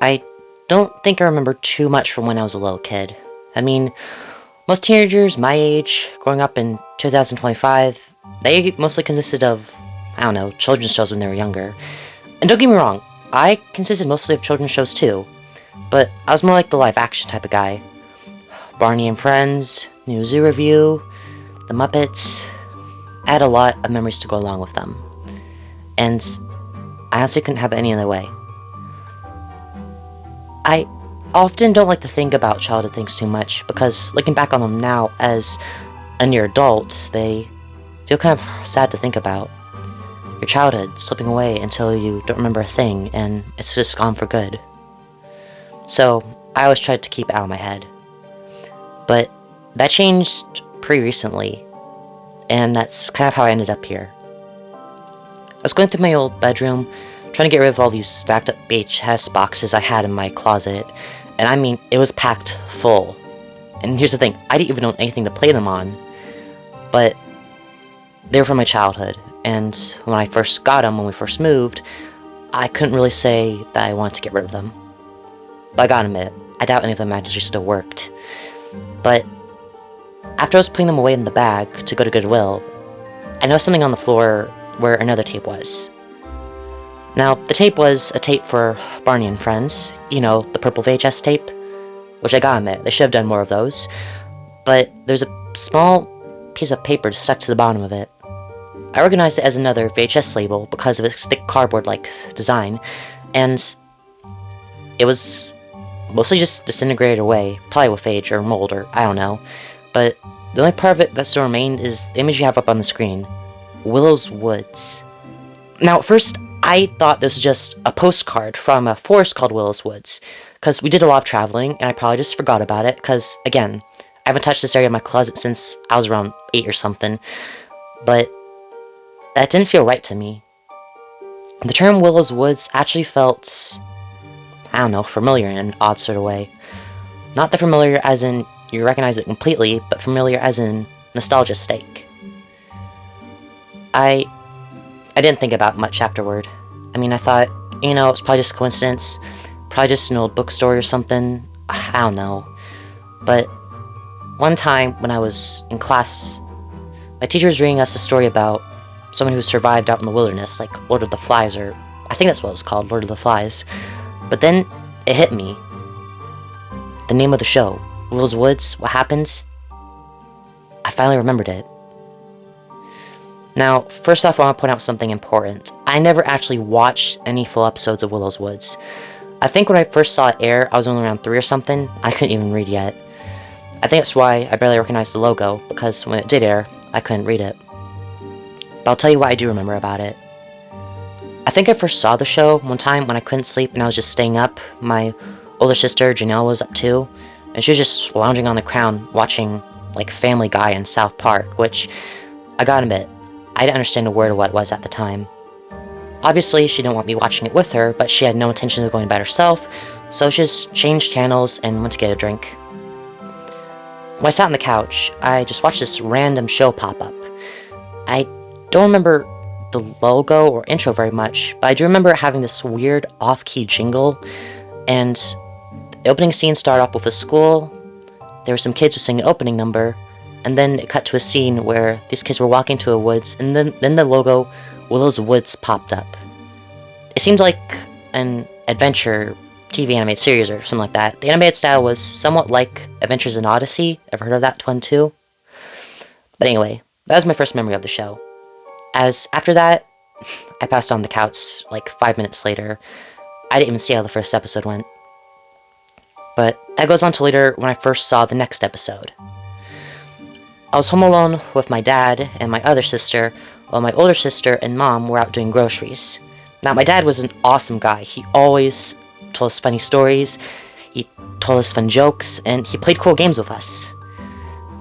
I don't think I remember too much from when I was a little kid. I mean, most teenagers my age, growing up in 2025, they mostly consisted of, I don't know, children's shows when they were younger. And don't get me wrong, I consisted mostly of children's shows too, but I was more like the live-action type of guy. Barney and Friends, New Zoo Review, The Muppets. I had a lot of memories to go along with them. And I honestly couldn't have it any other way. I often don't like to think about childhood things too much, because looking back on them now as a near adult, they feel kind of sad to think about. Your childhood slipping away until you don't remember a thing, and it's just gone for good. So, I always tried to keep it out of my head. But that changed pretty recently, and that's kind of how I ended up here. I was going through my old bedroom, trying to get rid of all these stacked up VHS boxes I had in my closet, and I mean, it was packed full. And here's the thing, I didn't even own anything to play them on, but they were from my childhood, and when I first got them, when we first moved, I couldn't really say that I wanted to get rid of them. But I gotta admit, I doubt any of them actually still worked. But after I was putting them away in the bag to go to Goodwill, I noticed something on the floor where another tape was. Now, the tape was a tape for Barney and Friends, you know, the purple VHS tape, which I gotta admit, they should have done more of those, but there's a small piece of paper stuck to the bottom of it. I recognized it as another VHS label because of its thick cardboard-like design, and it was mostly just disintegrated away, probably with age or mold or I don't know, but the only part of it that still remained is the image you have up on the screen. Willows Woods. Now, at first, I thought this was just a postcard from a forest called Willows Woods, because we did a lot of traveling, and I probably just forgot about it, because, again, I haven't touched this area of my closet since I was around 8 or something, but that didn't feel right to me. The term Willows Woods actually felt, I don't know, familiar in an odd sort of way. Not the familiar as in you recognize it completely, but familiar as in nostalgia stake. I didn't think about much afterward. I mean, I thought, you know, it's probably just a coincidence, probably just an old bookstore or something, I don't know. But one time when I was in class, my teacher was reading us a story about someone who survived out in the wilderness, like Lord of the Flies, or I think that's what it was called, Lord of the Flies. But then it hit me. The name of the show, Willows Woods, what happens? I finally remembered it. Now, first off, I want to point out something important. I never actually watched any full episodes of Willows Woods. I think when I first saw it air, I was only around 3 or something. I couldn't even read yet. I think that's why I barely recognized the logo, because when it did air, I couldn't read it. But I'll tell you what I do remember about it. I think I first saw the show one time when I couldn't sleep and I was just staying up. My older sister, Janelle, was up too, and she was just lounging on the ground watching, like, Family Guy and South Park, which, I gotta admit, I didn't understand a word of what it was at the time. Obviously, she didn't want me watching it with her, but she had no intention of going to bed herself, so she just changed channels and went to get a drink. When I sat on the couch, I just watched this random show pop up. I don't remember the logo or intro very much, but I do remember it having this weird off-key jingle, and the opening scene started off with a school, there were some kids who sang an opening number, and then it cut to a scene where these kids were walking to a woods, and then the logo, Willows Woods, popped up. It seemed like an adventure TV animated series or something like that. The animated style was somewhat like Adventures in Odyssey. Ever heard of that one too? But anyway, that was my first memory of the show. As after that, I passed on the couch like 5 minutes later. I didn't even see how the first episode went. But that goes on to later when I first saw the next episode. I was home alone with my dad and my other sister, while my older sister and mom were out doing groceries. Now, my dad was an awesome guy. He always told us funny stories, he told us fun jokes, and he played cool games with us.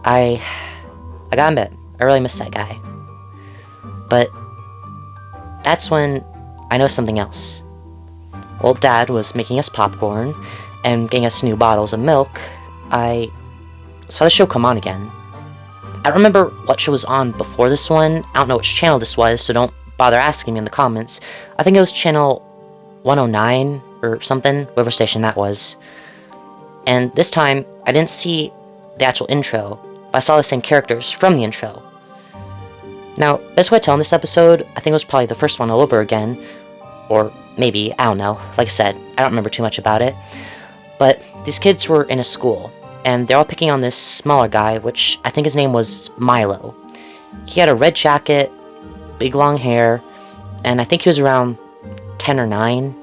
I gotta admit, I really miss that guy. But that's when I noticed something else. While Dad was making us popcorn and getting us new bottles of milk, I saw the show come on again. I don't remember what show was on before this one. I don't know which channel this was, so don't bother asking me in the comments. I think it was channel 109 or something, whatever station that was. And this time, I didn't see the actual intro, but I saw the same characters from the intro. Now, best way to tell in this episode, I think it was probably the first one all over again, or maybe, I don't know. Like I said, I don't remember too much about it. But these kids were in a school, and they're all picking on this smaller guy, which I think his name was Milo. He had a red jacket, big long hair, and I think he was around 10 or 9.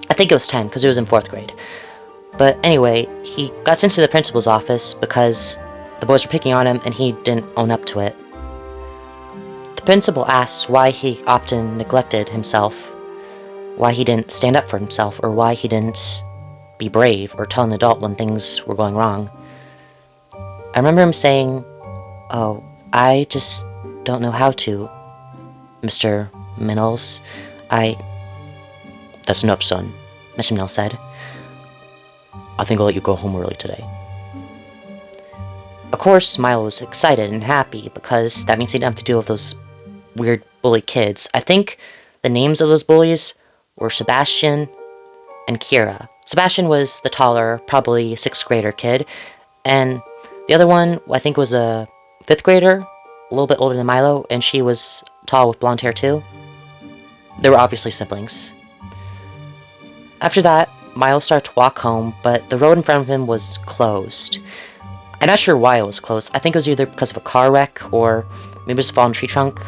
I think it was 10, because he was in 4th grade. But anyway, he got sent to the principal's office because the boys were picking on him and he didn't own up to it. The principal asked why he often neglected himself, why he didn't stand up for himself, or why he didn't be brave or tell an adult when things were going wrong. I remember him saying, "Oh, I just don't know how to, Mr. Minnels. That's enough, son," Mr. Minnels said. "I think I'll let you go home early today." Of course, Milo was excited and happy because that means he didn't have to deal with those weird bully kids. I think the names of those bullies were Sebastian and Kira. Sebastian was the taller, probably 6th grader kid, and the other one, I think, was a 5th grader, a little bit older than Milo, and she was tall with blonde hair too. They were obviously siblings. After that, Milo started to walk home, but the road in front of him was closed. I'm not sure why it was closed. I think it was either because of a car wreck, or maybe it was a fallen tree trunk.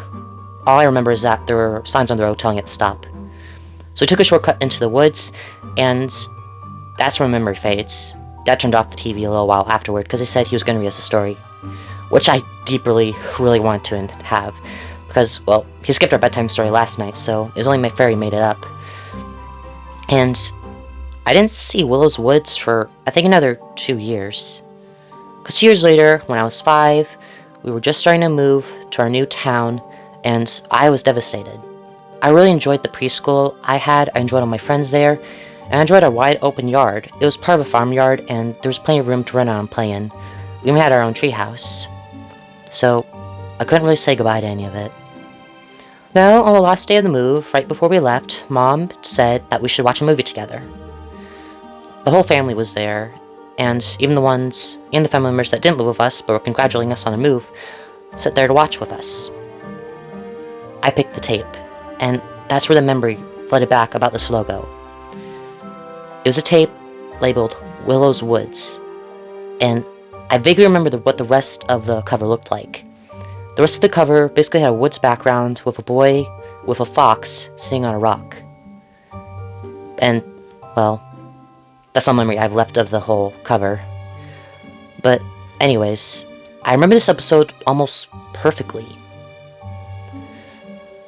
All I remember is that there were signs on the road telling it to stop. So he took a shortcut into the woods, and that's where memory fades. Dad turned off the TV a little while afterward because he said he was going to read us a story, which I deeply, really wanted to have, because, well, he skipped our bedtime story last night, so it was only my fairy made it up. And I didn't see Willows Woods for, I think, another 2 years. Because 2 years later, when I was 5, we were just starting to move to our new town, and I was devastated. I really enjoyed the preschool I had, I enjoyed all my friends there, and I enjoyed our wide open yard. It was part of a farmyard, and there was plenty of room to run out and play in. We even had our own treehouse. So, I couldn't really say goodbye to any of it. Now, on the last day of the move, right before we left, Mom said that we should watch a movie together. The whole family was there, and even the ones in the family members that didn't live with us but were congratulating us on the move sat there to watch with us. I picked the tape, and that's where the memory flooded back about this logo. It was a tape labeled Willows Woods, and I vaguely remember what the rest of the cover looked like. The rest of the cover basically had a woods background with a boy with a fox sitting on a rock. And, well, that's all memory I've left of the whole cover. But anyways, I remember this episode almost perfectly.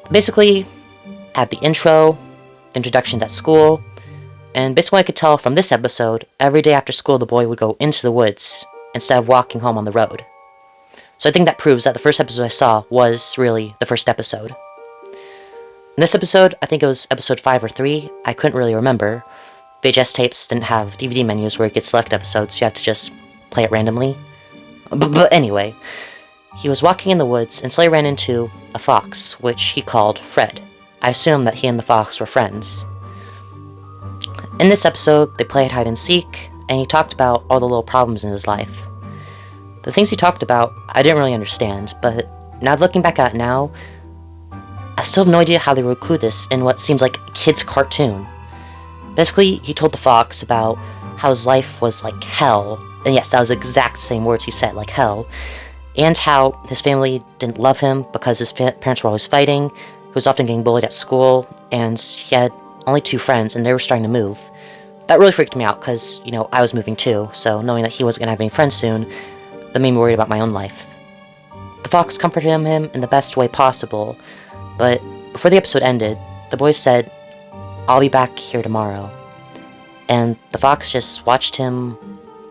Basically, I had the intro, the introductions at school, and basically I could tell from this episode, every day after school the boy would go into the woods instead of walking home on the road. So I think that proves that the first episode I saw was really the first episode. In this episode, I think it was episode 5 or 3, I couldn't really remember. VHS tapes didn't have DVD menus where you could select episodes, you had to just play it randomly. But anyway, he was walking in the woods and suddenly ran into a fox, which he called Fred. I assumed that he and the fox were friends. In this episode, they played hide and seek, and he talked about all the little problems in his life. The things he talked about, I didn't really understand, but now looking back at it now, I still have no idea how they would include this in what seems like a kid's cartoon. Basically, he told the fox about how his life was like hell, and yes, that was the exact same words he said, like hell, and how his family didn't love him because his parents were always fighting, he was often getting bullied at school, and he had only 2 friends, and they were starting to move. That really freaked me out, because, you know, I was moving too, so knowing that he wasn't going to have any friends soon, that made me worried about my own life. The fox comforted him in the best way possible, but before the episode ended, the boy said, "I'll be back here tomorrow." And the fox just watched him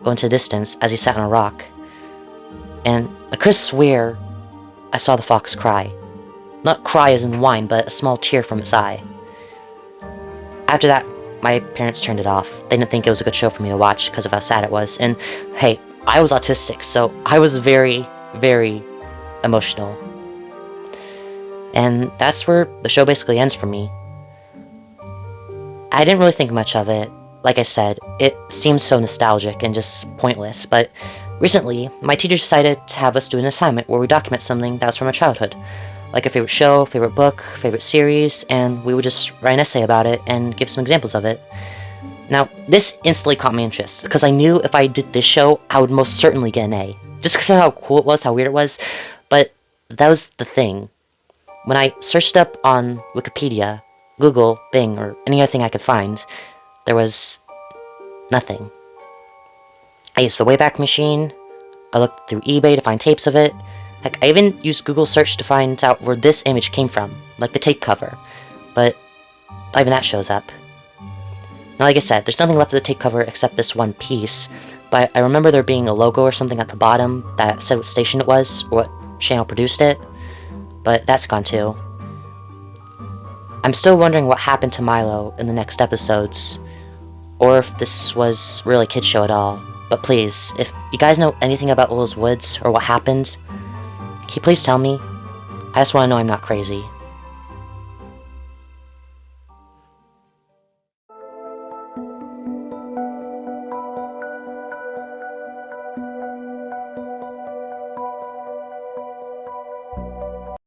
go into the distance as he sat on a rock. And I could swear I saw the fox cry. Not cry as in whine, but a small tear from its eye. After that, my parents turned it off. They didn't think it was a good show for me to watch because of how sad it was. And hey, I was autistic, so I was very, very emotional. And that's where the show basically ends for me. I didn't really think much of it. Like I said, it seems so nostalgic and just pointless, but recently, my teacher decided to have us do an assignment where we document something that was from our childhood. Like a favorite show, favorite book, favorite series, and we would just write an essay about it and give some examples of it. Now, this instantly caught my interest, because I knew if I did this show, I would most certainly get an A. Just because of how cool it was, how weird it was, but that was the thing. When I searched up on Wikipedia, Google, Bing, or any other thing I could find, there was nothing. I used the Wayback Machine, I looked through eBay to find tapes of it. Heck, I even used Google search to find out where this image came from, like the tape cover, but not even that shows up. Now, like I said, there's nothing left of the tape cover except this one piece, but I remember there being a logo or something at the bottom that said what station it was, or what channel produced it, but that's gone too. I'm still wondering what happened to Milo in the next episodes, or if this was really a kid's show at all. But please, if you guys know anything about Willows Woods or what happened, can you please tell me? I just want to know I'm not crazy.